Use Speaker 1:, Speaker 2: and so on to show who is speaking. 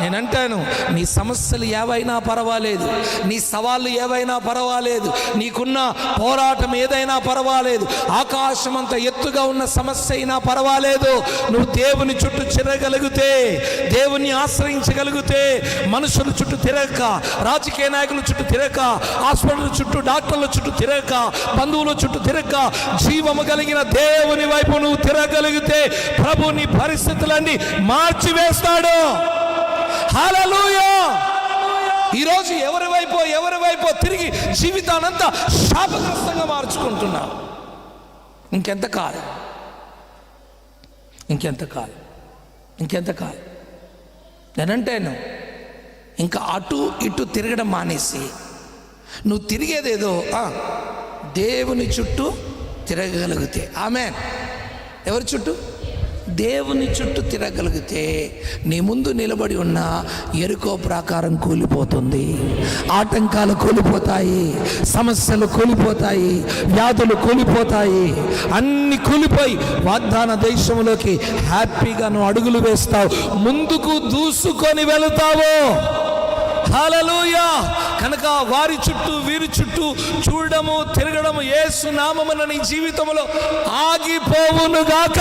Speaker 1: నేనంటాను, నీ సమస్యలు ఏవైనా పర్వాలేదు, నీ సవాళ్ళు ఏవైనా పర్వాలేదు, నీకున్న పోరాటం ఏదైనా పర్వాలేదు, ఆకాశం అంత ఎత్తుగా ఉన్న సమస్య అయినా పర్వాలేదు, నువ్వు దేవుని చుట్టూ తిరగలిగితే, దేవుని ఆశ్రయించగలిగితే, మనుషుల చుట్టూ తిరగక, రాజకీయ నాయకుల చుట్టూ తిరగక, హాస్పిటల్ చుట్టూ, డాక్టర్ల చుట్టూ తిరగక, బంధువుల చుట్టూ తిరగక, జీవము కలిగిన దేవుని వైపు నువ్వు తిరగలిగితే ప్రభు నీ పరిస్థితులన్నీ మార్చివేస్తాడు. హల్లెలూయా. ఈరోజు ఎవరి వైపో తిరిగి జీవితానంతా శాపగ్రస్తంగా మార్చుకుంటున్నా. ఇంకెంతకాలం? నేనంటాను, ఇంకా అటు ఇటు తిరగడం మానేసి నువ్వు తిరిగేదేదో దేవుని చుట్టూ తిరగగలిగితే, ఆమేన్. ఎవరి చుట్టూ? దేవుని చుట్టూ తిరగలిగితే నీ ముందు నిలబడి ఉన్న ఎరుకో ప్రాకారం కూలిపోతుంది, ఆటంకాలు కూలిపోతాయి, సమస్యలు కూలిపోతాయి, వ్యాధులు కూలిపోతాయి, అన్ని కూలిపోయి వాగ్దాన దేశంలోకి హ్యాపీగా నువ్వు అడుగులు వేస్తావు, ముందుకు దూసుకొని వెళుతావు. హల్లెలూయా. కనుక వారి చుట్టూ వీరి చుట్టూ చూడడము, తిరగడము యేసు నామమున నీ జీవితంలో ఆగిపోవును గాక.